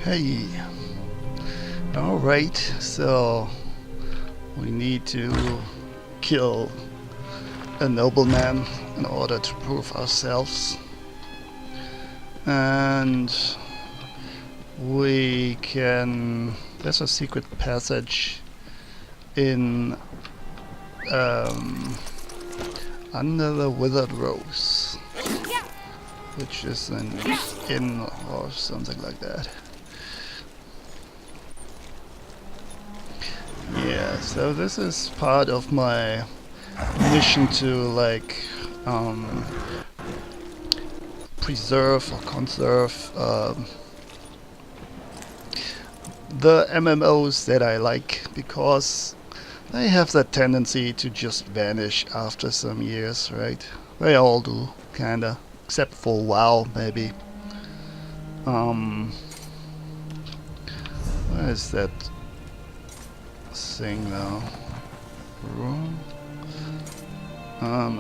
Hey, alright, so we need to kill a nobleman in order to prove ourselves. And we can... there's a secret passage in under the withered rose, which is an inn or something like that. Yeah, so this is part of my mission to preserve or conserve the MMOs that I like, because they have that tendency to just vanish after some years, right? They all do, kinda, except for WoW, maybe. Where is that thing now? Room?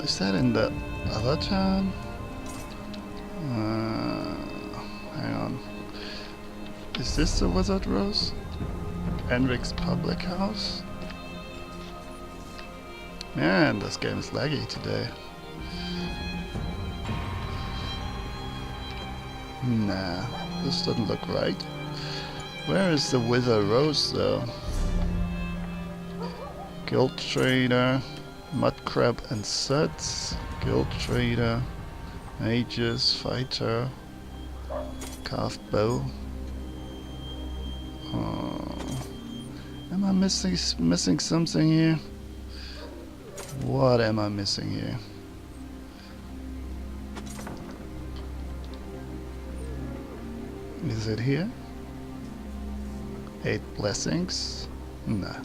Is that in the other town? Hang on. Is this the Wizard Rose? Enric's public house? Man, this game is laggy today. Nah, this doesn't look right. Where is the Wizard Rose though? Guild Trader, Mudcrab and Suds, Guild Trader, Mages, Fighter, Carved Bow. Am I missing something here? What am I missing here? Is it here? 8 blessings? Nah.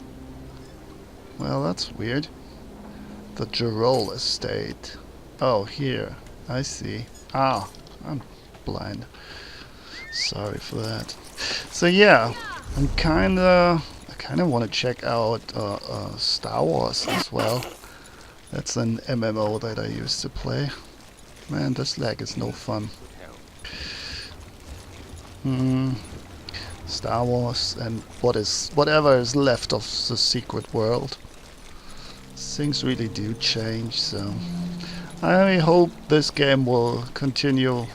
Well, that's weird. The Gerol estate. Oh, here. I see. Ah, I'm blind. Sorry for that. So yeah, I kinda want to check out Star Wars as well. That's an MMO that I used to play. Man, this lag is no fun. Star Wars and whatever is left of the secret world. Things really do change, so I hope this game will continue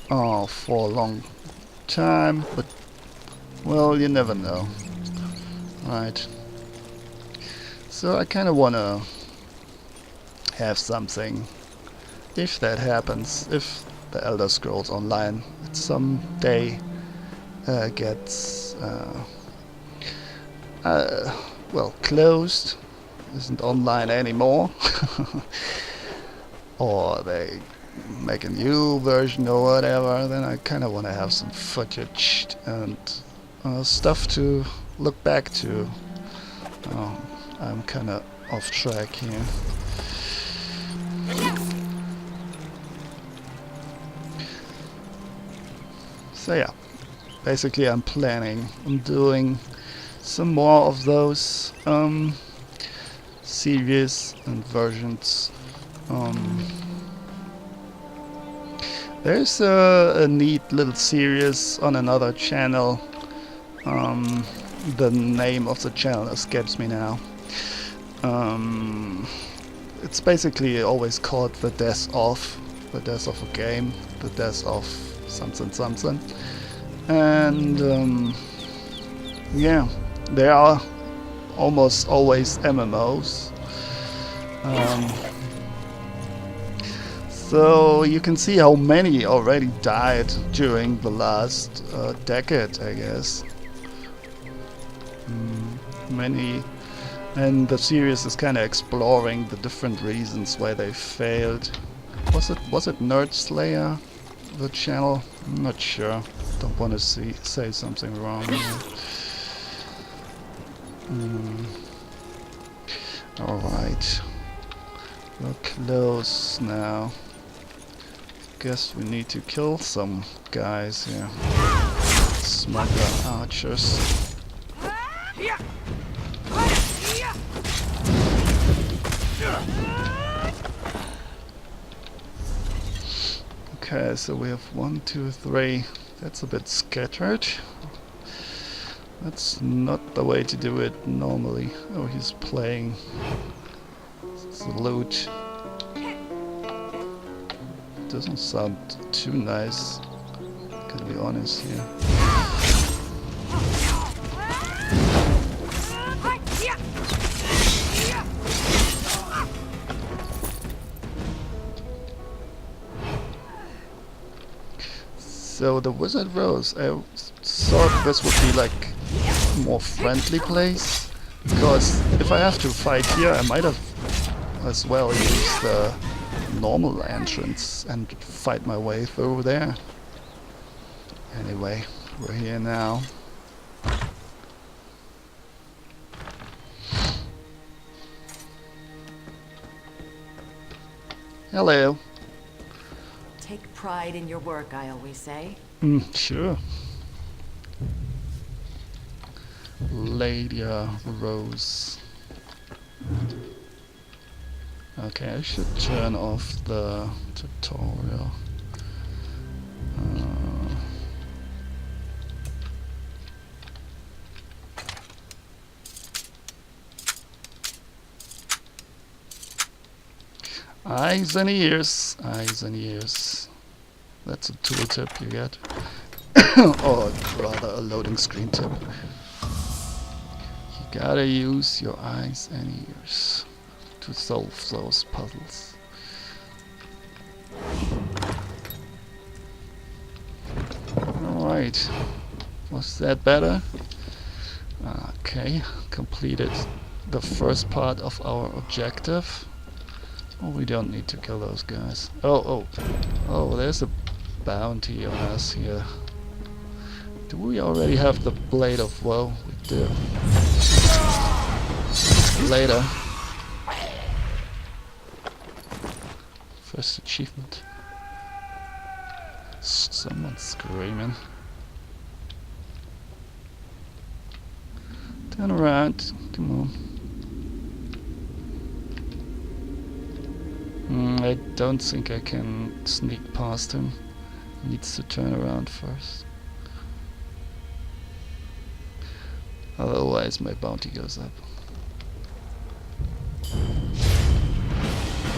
for a long time, but well, you never know. Right. So I kind of want to have something, if that happens, if the Elder Scrolls Online someday gets well, closed, isn't online anymore, or they make a new version or whatever, then I kind of want to have some footage and stuff to look back to. I'm kind of off track here. So yeah, basically I'm planning on doing some more of those series and versions. There's a neat little series on another channel. The name of the channel escapes me now. It's basically always called the death of a game, the death of something something. And yeah, there are almost always MMOs. So you can see how many already died during the last decade, I guess. Many, and the series is kind of exploring the different reasons why they failed. Was it Nerd Slayer, the channel? I'm not sure. Don't want to say something wrong here. Alright, we're close now. Guess we need to kill some guys here. Smuggler archers. Okay, so we have 1, 2, 3 That's a bit scattered. That's not the way to do it normally. Oh, he's playing Salute. Doesn't sound too nice, to be honest here. So the Wizard Rose, I thought this would be like a more friendly place, because if I have to fight here I might have as well used the normal entrance and fight my way through there. Anyway, we're here now. Hello. Take pride in your work, I always say. Sure. Lady Rose. Okay, I should turn off the tutorial. Eyes and ears, eyes and ears. That's a tooltip you get. Or rather a loading screen tip. You gotta use your eyes and ears to solve those puzzles. Alright, was that better? Okay, completed the first part of our objective. Oh, we don't need to kill those guys. Oh, there's a bounty on us here. Do we already have the Blade of Woe? We do. Later. First achievement. Someone's screaming. Turn around. Come on. I don't think I can sneak past him. He needs to turn around first. Otherwise my bounty goes up.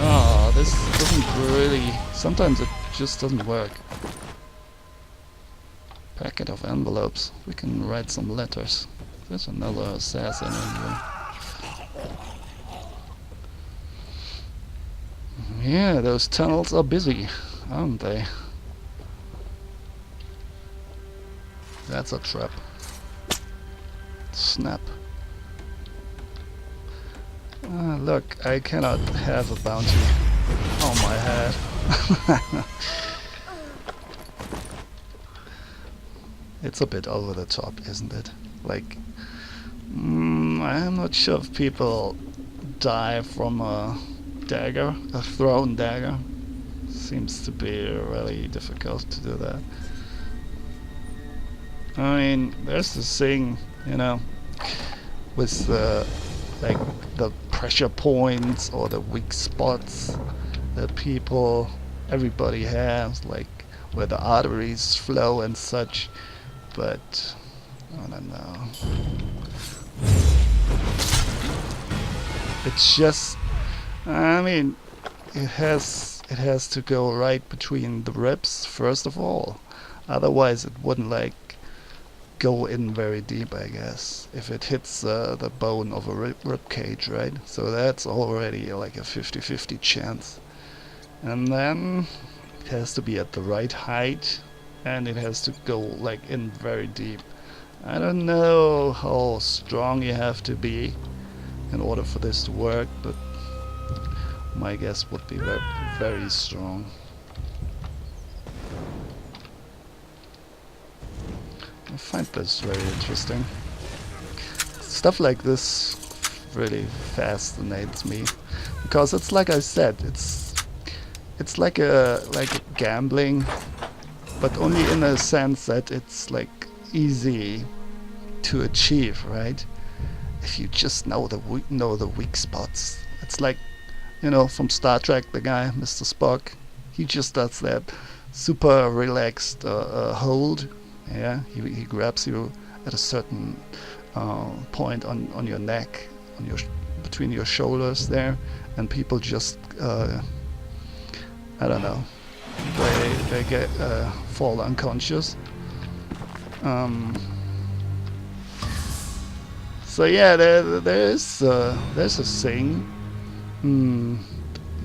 Ah, this doesn't really... Sometimes it just doesn't work. Packet of envelopes. We can write some letters. There's another assassin in here. Yeah, those tunnels are busy, aren't they? That's a trap. Snap. Ah, look, I cannot have a bounty on my head. It's a bit over the top, isn't it? Like, I'm not sure if people die from a dagger, a thrown dagger. Seems to be really difficult to do that. I mean, there's this thing, you know, with the, like, the pressure points or the weak spots that everybody has, like, where the arteries flow and such, but I don't know. It's just, I mean, it has to go right between the ribs first of all. Otherwise it wouldn't like go in very deep, I guess. If it hits the bone of a rib cage, right? So that's already like a 50-50 chance. And then it has to be at the right height, and it has to go like in very deep. I don't know how strong you have to be in order for this to work, but my guess would be very, very strong. I find this very interesting. Stuff like this really fascinates me, because it's like I said, it's like a gambling, but only in a sense that it's like easy to achieve, right? If you just know the weak spots. It's like, you know, from Star Trek, the guy, Mr. Spock, he just does that super relaxed hold. Yeah, he grabs you at a certain point on your neck, on your between your shoulders there, and people just I don't know, they get fall unconscious. So yeah, there's a thing.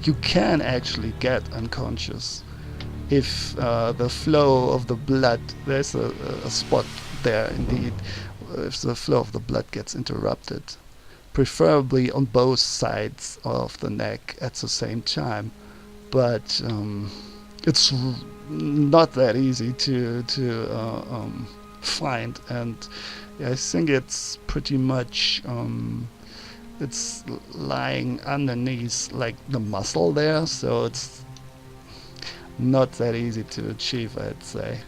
You can actually get unconscious if the flow of the blood, there's a spot there indeed, if the flow of the blood gets interrupted, preferably on both sides of the neck at the same time. But it's not that easy to find, and I think it's pretty much it's lying underneath like the muscle there, so it's not that easy to achieve, I'd say,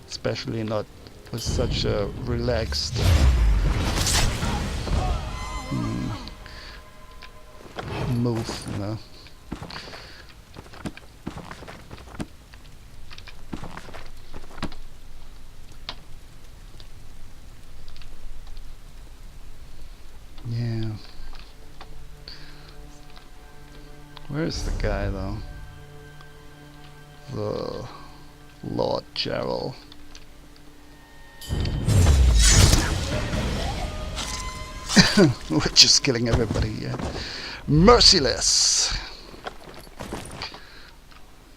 especially not with such a relaxed move, you know. Yeah. Where is the guy though? The Lord Gerald. We're just killing everybody here. Merciless!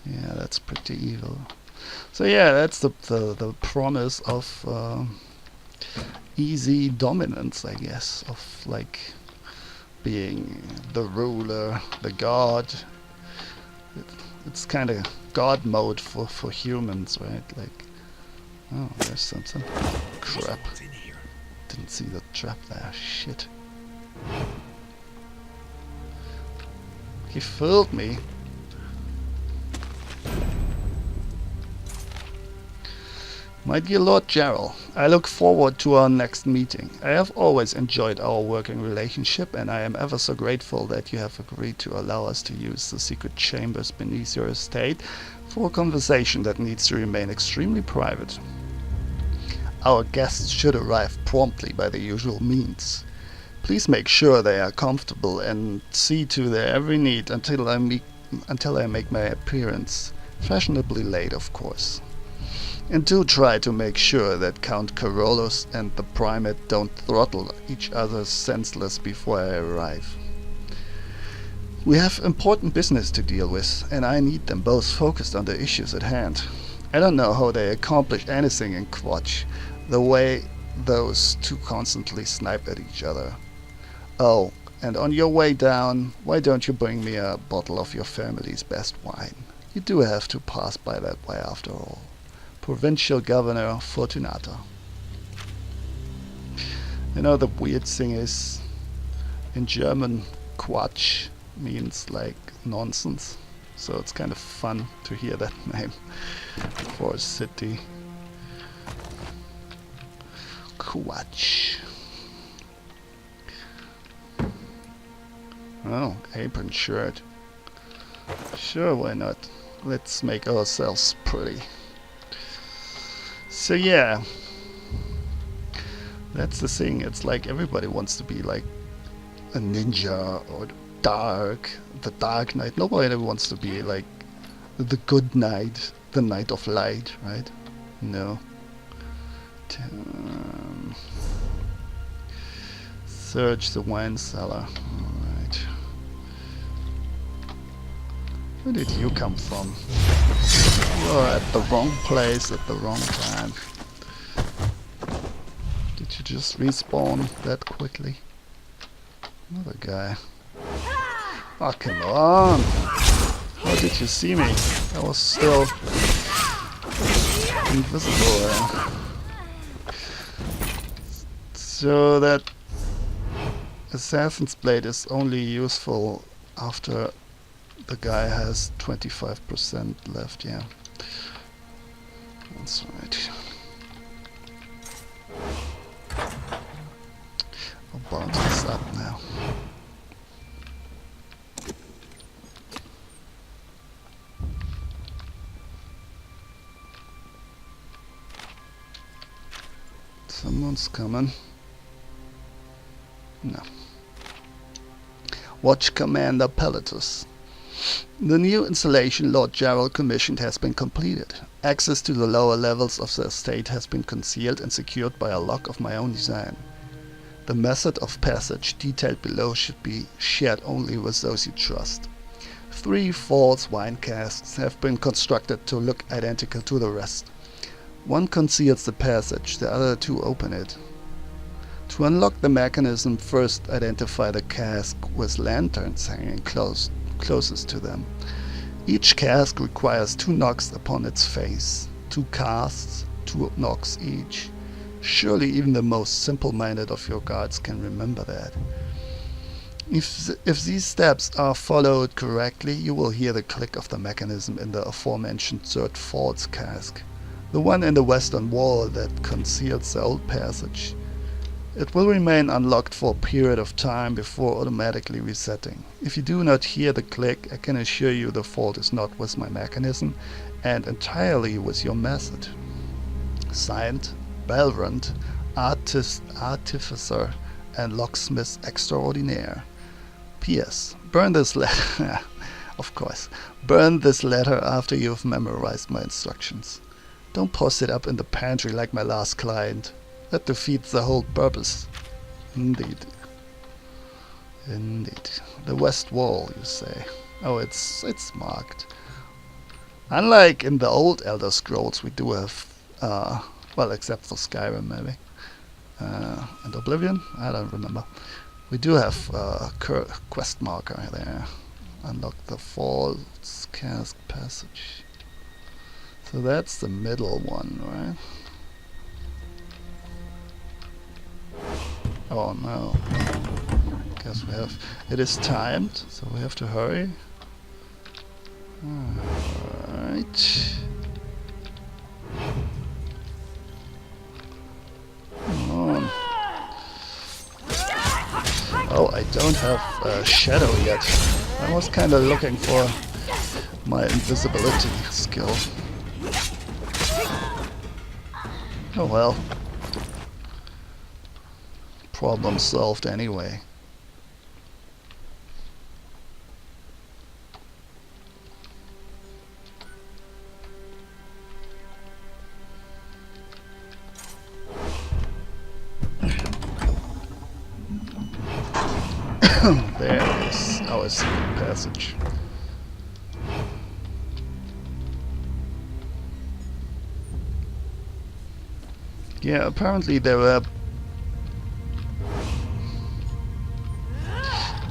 Yeah, that's pretty evil. So yeah, that's the promise of easy dominance, I guess, of like being the ruler, the god. It's kind of god mode for humans, right? Like, oh, there's something. Crap. Didn't see the trap there. Shit. He fooled me. My dear Lord Gerald, I look forward to our next meeting. I have always enjoyed our working relationship, and I am ever so grateful that you have agreed to allow us to use the secret chambers beneath your estate for a conversation that needs to remain extremely private. Our guests should arrive promptly by the usual means. Please make sure they are comfortable and see to their every need until I make my appearance. Fashionably late, of course. And do try to make sure that Count Carolus and the Primate don't throttle each other senseless before I arrive. We have important business to deal with, and I need them both focused on the issues at hand. I don't know how they accomplish anything in Quatch, the way those two constantly snipe at each other. Oh, and on your way down, why don't you bring me a bottle of your family's best wine? You do have to pass by that way after all. Provincial Governor Fortunato. You know, the weird thing is, in German, Quatsch means like nonsense. So it's kind of fun to hear that name for a city. Quatsch. Oh, apron shirt. Sure, why not? Let's make ourselves pretty. So yeah, that's the thing. It's like everybody wants to be like a ninja or the dark knight. Nobody wants to be like the good knight, the knight of light, right? No. Search the wine cellar. Alright. Where did you come from? You're at the wrong place at the wrong time. Did you just respawn that quickly? Another guy. Oh, come on! How did you see me? I was still invisible. So that Assassin's Blade is only useful after the guy has 25% left, yeah. That's right. I'll bounce this up now. Someone's coming. No. Watch Commander Peletus. The new installation Lord Gerald commissioned has been completed. Access to the lower levels of the estate has been concealed and secured by a lock of my own design. The method of passage detailed below should be shared only with those you trust. 3 false wine casks have been constructed to look identical to the rest. One conceals the passage, the other 2 open it. To unlock the mechanism, first identify the cask with lanterns hanging closest to them. Each cask requires 2 knocks upon its face. 2 casts, 2 knocks each. Surely even the most simple-minded of your guards can remember that. If these steps are followed correctly, you will hear the click of the mechanism in the aforementioned 3rd false cask, the one in the western wall that conceals the old passage. It will remain unlocked for a period of time before automatically resetting. If you do not hear the click, I can assure you the fault is not with my mechanism and entirely with your method. Signed, Belrand, Artificer and Locksmith Extraordinaire. P.S. Burn this letter. Of course. Burn this letter after you've memorized my instructions. Don't post it up in the pantry like my last client. That defeats the whole purpose. Indeed. Indeed. The west wall, you say. Oh, it's marked. Unlike in the old Elder Scrolls, we do have, well, except for Skyrim maybe, and Oblivion, I don't remember. We do have a quest marker there. Unlock the false cask passage. So that's the middle one, right? Oh no. Guess we have... It is timed, so we have to hurry. Alright. Come on. Oh, I don't have a shadow yet. I was kinda looking for my invisibility skill. Oh well. Problem solved anyway. There is our secret passage. Yeah, apparently there were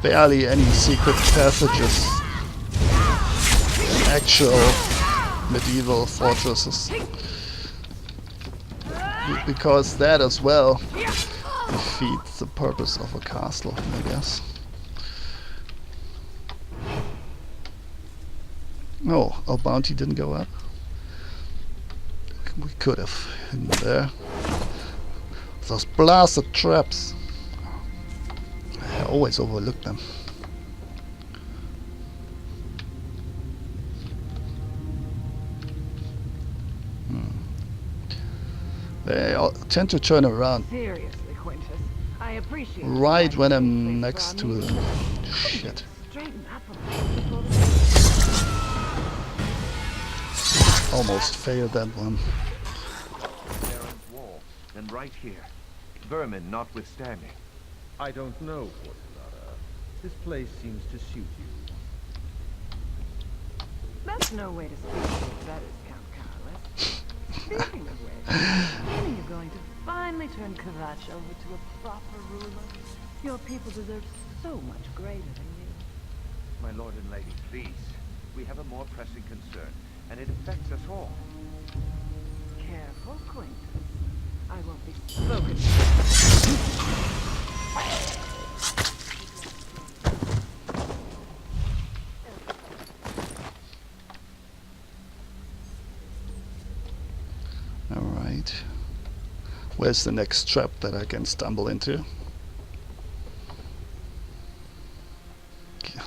barely any secret passages in actual medieval fortresses. Because that as well defeats the purpose of a castle, I guess. Oh, our bounty didn't go up. We could have hidden there. Those blasted traps. I always overlook them. They tend to turn around Seriously, Quintus, I appreciate right when I'm next to them. Shit. Straighten up a Almost failed that one. Baron's wall, and right here. Vermin notwithstanding. I don't know, Fortunata. This place seems to suit you. That's no way to speak to that is, Count Carlos. Speaking of which, when are you going to finally turn Kavach over to a proper ruler? Your people deserve so much greater than you. My lord and lady, please. We have a more pressing concern, and it affects us all. Careful, Quintus. I won't be spoken to. Alright. Where's the next trap that I can stumble into?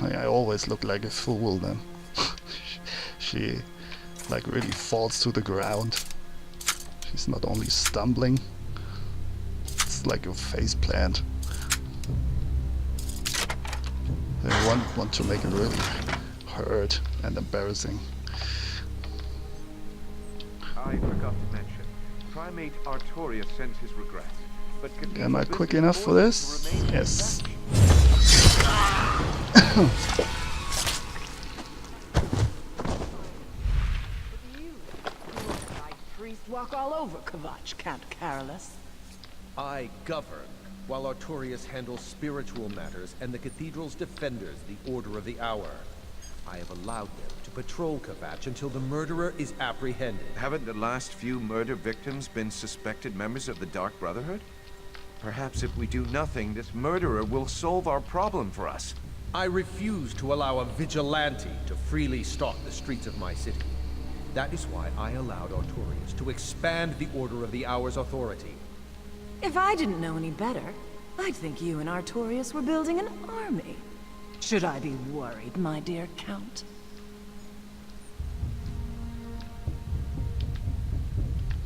I always look like a fool then. She like really falls to the ground. She's not only stumbling, looks like a face plant. They want to make it really hurt and embarrassing. I forgot to mention, Primate Artorias sends his regrets. But Am I quick enough for this? Yes. Priest walk all over Kvatch, Count Carolus. I govern, while Artorias handles spiritual matters and the cathedral's defenders, the Order of the Hour. I have allowed them to patrol Kvatch until the murderer is apprehended. Haven't the last few murder victims been suspected members of the Dark Brotherhood? Perhaps if we do nothing, this murderer will solve our problem for us. I refuse to allow a vigilante to freely stalk the streets of my city. That is why I allowed Artorias to expand the Order of the Hour's authority. If I didn't know any better, I'd think you and Artorias were building an army. Should I be worried, my dear Count?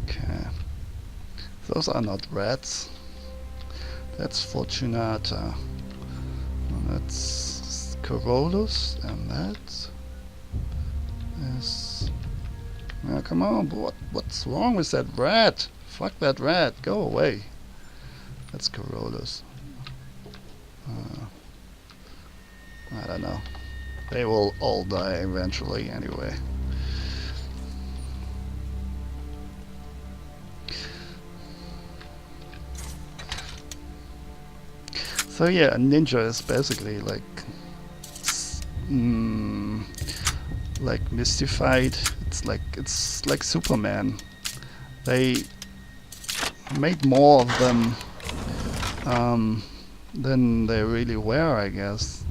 Okay. Those are not rats. That's Fortunata. And that's Carolus, and that is... Oh, come on, what's wrong with that rat? Fuck that rat, go away. That's Carolus. I don't know. They will all die eventually anyway. So yeah, a ninja is basically like mystified. It's like Superman. They made more of them than they really were, I guess.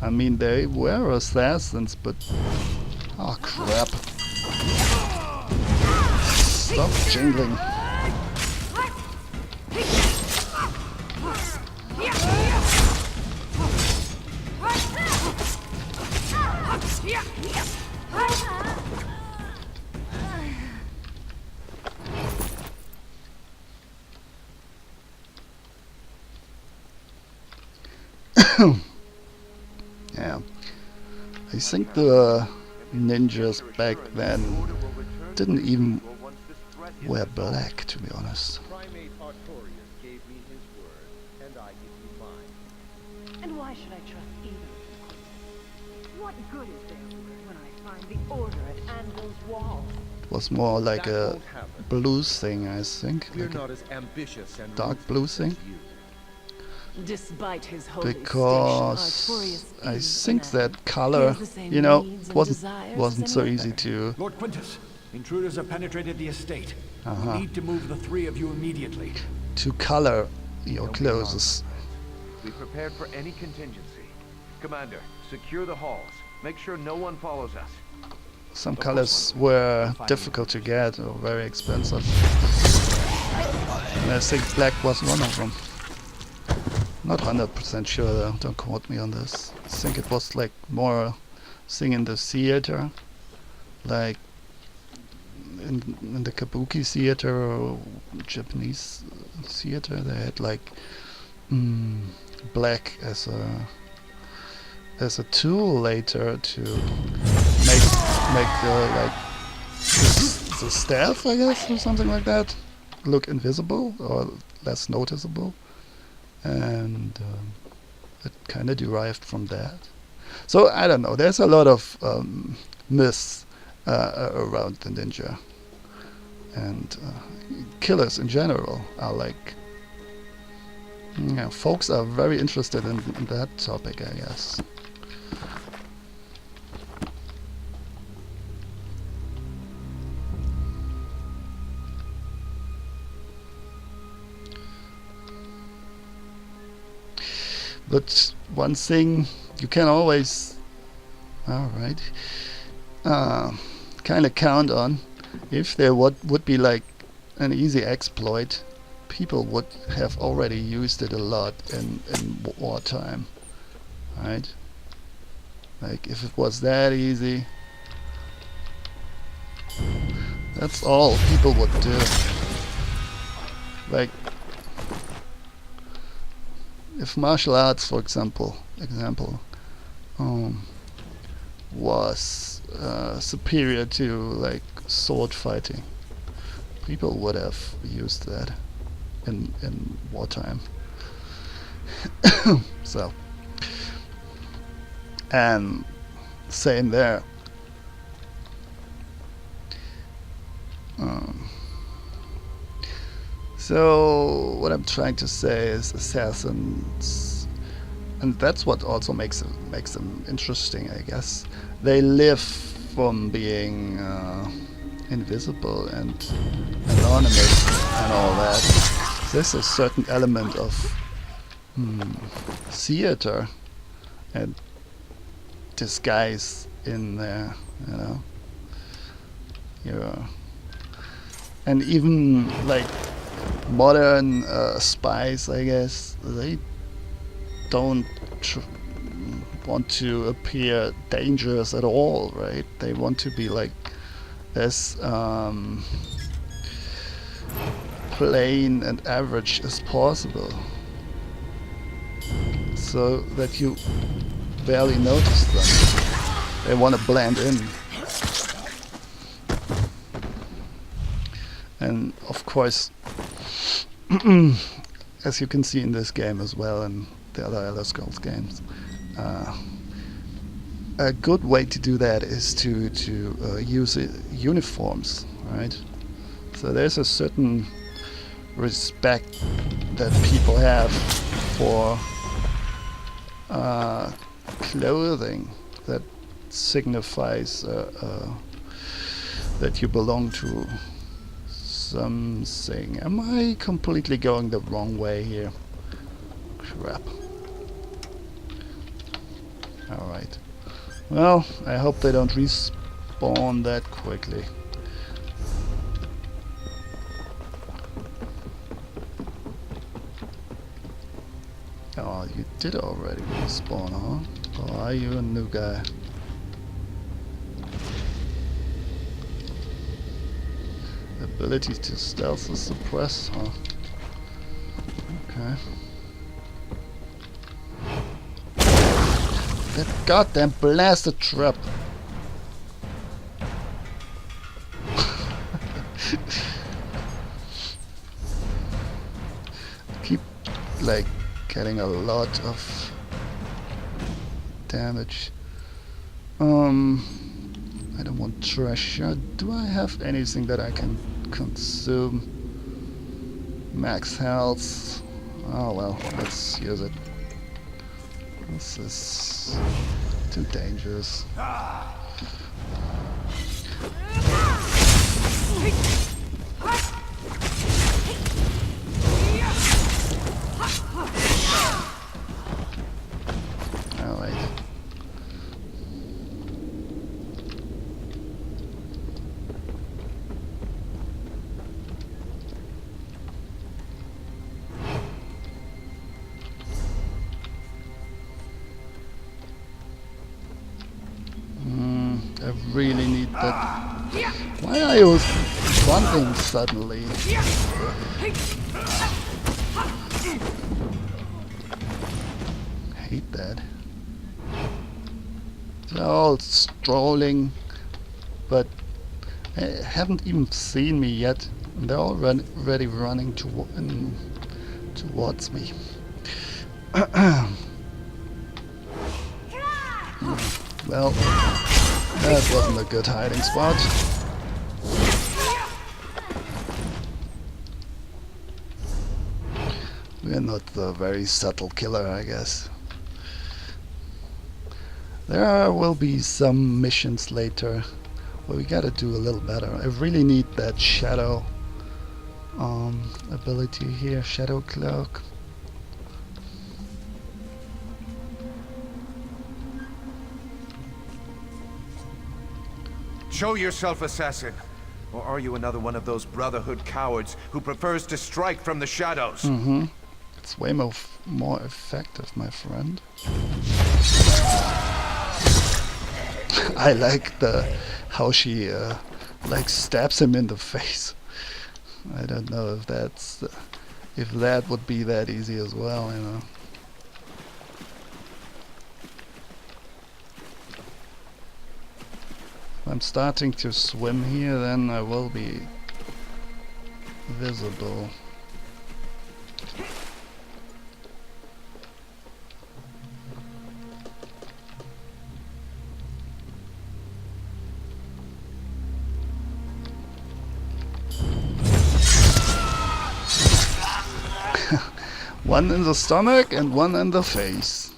I mean, they were assassins, but oh crap! Stop jingling. Yeah, I think the ninjas back then didn't even wear black, to be honest. Primate Artorias gave me his word, and I give you mine. And why should I trust either? What good is there when I find the order at Anvil's walls? It was more like a blues thing, I think. We're Like not as ambitious and dark blue thing. as you. Despite his holy Because station, Artorias I is think an that color, the same you know, needs and wasn't desires as so any easy other. to. Lord Quintus, intruders have penetrated the estate. Uh-huh. We need to move the three of you immediately. To color your Don't be clothes. We prepared for any contingency. Commander, secure the halls. Make sure no one follows us. Some Of course, colors Lord. were Fine. difficult to get or very expensive. And I think black was one of them. Not 100% sure though, don't quote me on this. I think it was like more thing in the theater. Like in the Kabuki theater or Japanese theater, they had like black as a tool later to make the staff, I guess, or something like that, look invisible or less noticeable, and it kind of derived from that. So I don't know. There's a lot of myths around the ninja, and killers in general are like. Yeah, folks are very interested in that topic, I guess. But one thing you can always, alright, kind of count on, if there would be like an easy exploit, people would have already used it a lot in wartime, right? Like if it was that easy, that's all people would do. Like if martial arts, for example, was superior to like sword fighting, people would have used that in wartime. So, and same there. So what I'm trying to say is assassins, and that's what also makes them interesting, I guess. They live from being invisible and anonymous and all that. There's a certain element of theater and disguise in there, you know. Yeah. And even like modern spies, I guess, they don't want to appear dangerous at all, right? They want to be like as plain and average as possible, so that you barely notice them. They want to blend in. And of course, as you can see in this game as well, and the other Elder Scrolls games, a good way to do that is to use uniforms, right? So there's a certain respect that people have for clothing that signifies that you belong to something. Am I completely going the wrong way here? Crap. Alright. Well, I hope they don't respawn that quickly. Oh, you did already respawn, huh? Or are you a new guy? Ability to stealth is suppressed, huh? Okay. That goddamn blasted trap! Keep like getting a lot of damage. I don't want treasure. Do I have anything that I can consume? Max health. Oh well, let's use it. This is too dangerous. Alright. I really need that. Why are you running suddenly? Hate that. They're all strolling, but they haven't even seen me yet. And they're already running towards me. Well, that wasn't a good hiding spot. We're not the very subtle killer, I guess. There will be some missions later where we gotta do a little better. I really need that shadow ability here, shadow cloak. Show yourself, assassin. Or are you another one of those Brotherhood cowards who prefers to strike from the shadows? Mm-hmm. It's way more effective, my friend. I like how she like stabs him in the face. I don't know if that would be that easy as well, you know. I'm starting to swim here, then I will be visible. One in the stomach and one in the face.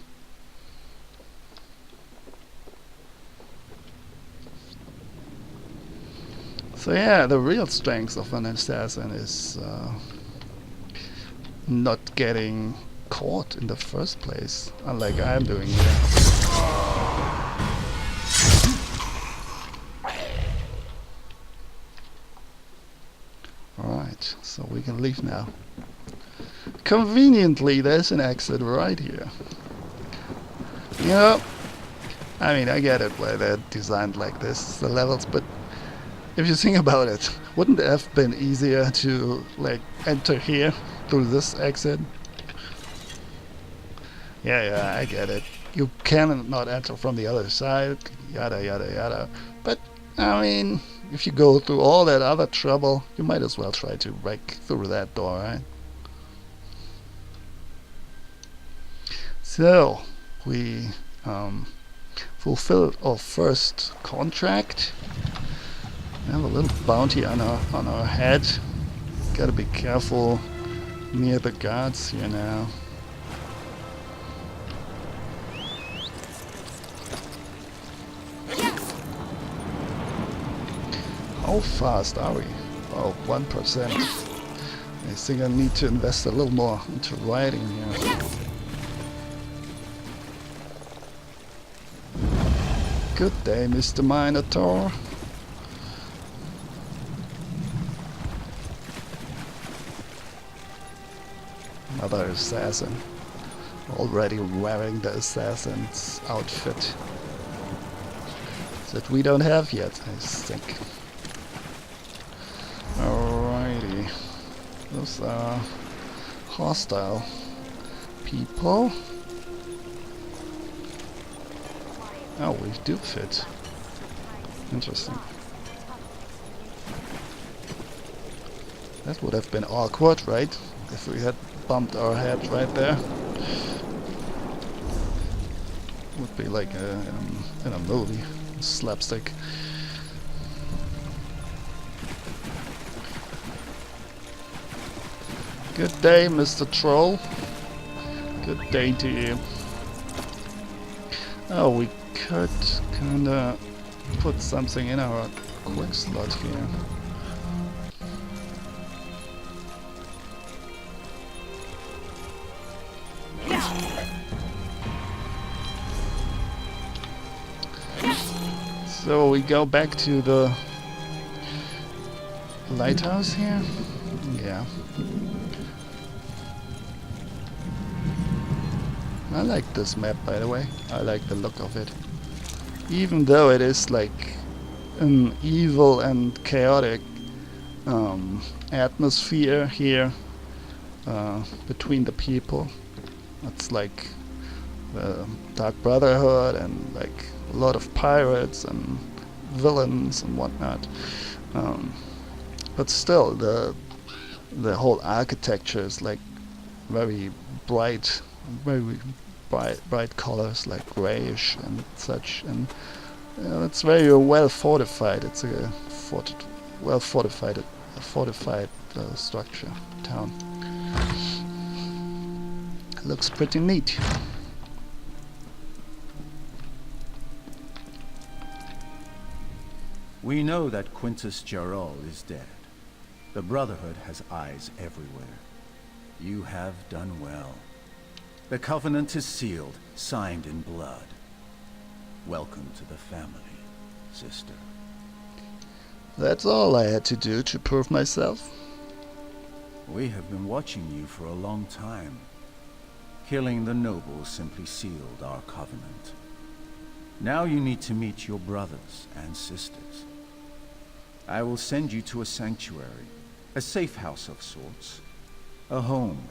So yeah, the real strength of an assassin is not getting caught in the first place, unlike I'm doing here. Alright, so we can leave now. Conveniently, there's an exit right here. You know, I mean, I get it why they're designed like this, the levels, but if you think about it, wouldn't it have been easier to, like, enter here through this exit? Yeah, I get it. You cannot enter from the other side, yada yada yada. But, I mean, if you go through all that other trouble, you might as well try to break through that door, right? So, we fulfilled our first contract. We have a little bounty on our head. Gotta be careful near the guards here now. How fast are we? Oh, 1%. I think I need to invest a little more into riding here. Good day, Mr. Minotaur. Another assassin. Already wearing the assassin's outfit. That we don't have yet, I think. Alrighty. Those are hostile people. Oh, we do fit. Interesting. That would have been awkward, right? If we had bumped our head right there. Would be like in a movie. Slapstick. Good day, Mr. Troll. Good day to you. Oh, we could kinda put something in our quick slot here. So we go back to the lighthouse here? Yeah. I like this map, by the way. I like the look of it. Even though it is like an evil and chaotic atmosphere here between the people. It's like the Dark Brotherhood and like a lot of pirates and villains and whatnot. But still, the whole architecture is like very bright colors, like grayish and such, and it's very well fortified. It's a well fortified structure, town. Looks pretty neat. We know that Quintus Gerol is dead. The Brotherhood has eyes everywhere. You have done well. The Covenant is sealed, signed in blood. Welcome to the family, sister. That's all I had to do to prove myself. We have been watching you for a long time. Killing the nobles simply sealed our covenant. Now you need to meet your brothers and sisters. I will send you to a sanctuary, a safe house of sorts, a home,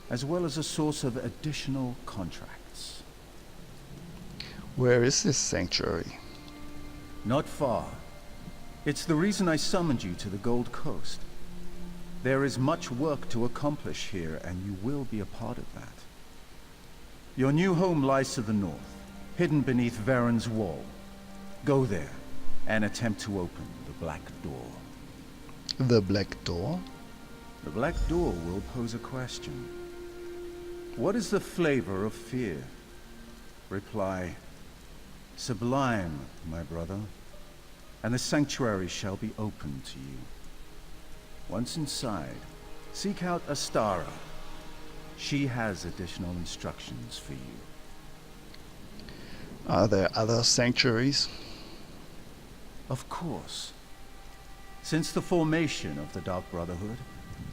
as well as a source of additional contracts. Where is this sanctuary? Not far, It's the reason I summoned you to the Gold Coast. There is much work to accomplish here, and you will be a part of that. Your new home lies to the north, hidden beneath Varen's wall. Go there, and attempt to open the Black Door. The Black Door? The Black Door will pose a question. What is the flavor of fear? Reply, sublime, my brother, and the sanctuary shall be open to you. Once inside, seek out Astara. She has additional instructions for you. Are there other sanctuaries? Of course. Since the formation of the Dark Brotherhood,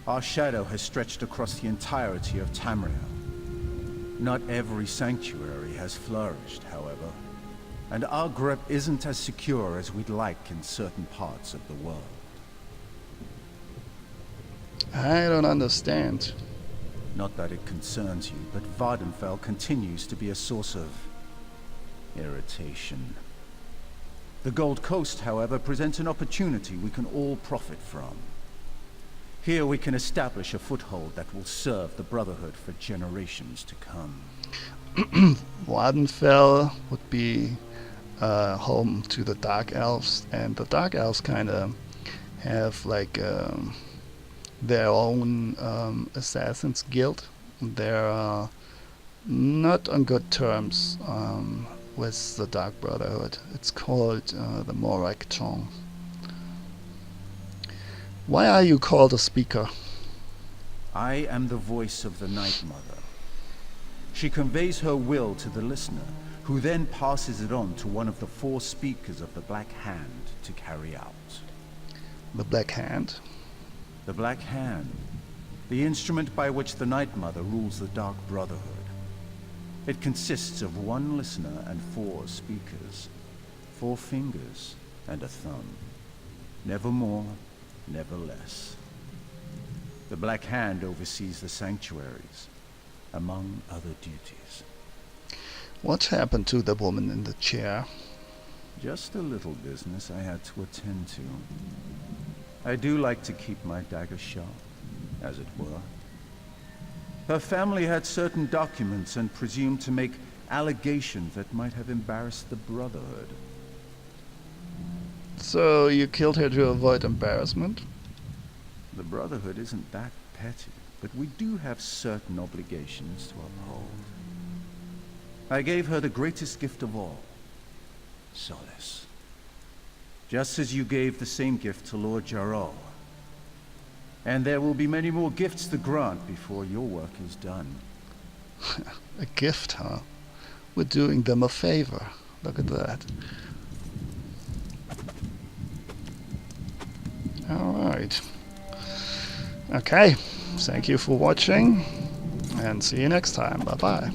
our shadow has stretched across the entirety of Tamriel. Not every sanctuary has flourished, however, and our grip isn't as secure as we'd like in certain parts of the world. I don't understand. Not that it concerns you, but Vardenfell continues to be a source of irritation. The Gold Coast, however, presents an opportunity we can all profit from. Here we can establish a foothold that will serve the Brotherhood for generations to come. Wardenfell would be home to the Dark Elves, and the Dark Elves kind of have like their own Assassin's Guild. They're not on good terms with the Dark Brotherhood. It's called the Morak Tong. Why are you called a speaker? I am the voice of the Night Mother. She conveys her will to the listener, who then passes it on to one of the 4 speakers of the Black Hand to carry out. The Black Hand? The Black Hand, the instrument by which the Night Mother rules the Dark Brotherhood. It consists of 1 listener and 4 speakers, 4 fingers and a thumb. Never more, never less. The Black Hand oversees the sanctuaries, among other duties. What happened to the woman in the chair? Just a little business I had to attend to. I do like to keep my dagger sharp, as it were. Her family had certain documents and presumed to make allegations that might have embarrassed the Brotherhood. So you killed her to avoid embarrassment? The Brotherhood isn't that petty, but we do have certain obligations to uphold. I gave her the greatest gift of all, solace. Just as you gave the same gift to Lord Jarrell. And there will be many more gifts to grant before your work is done. A gift, huh? We're doing them a favor. Look at that. Alright. Okay, thank you for watching, and see you next time. Bye-bye.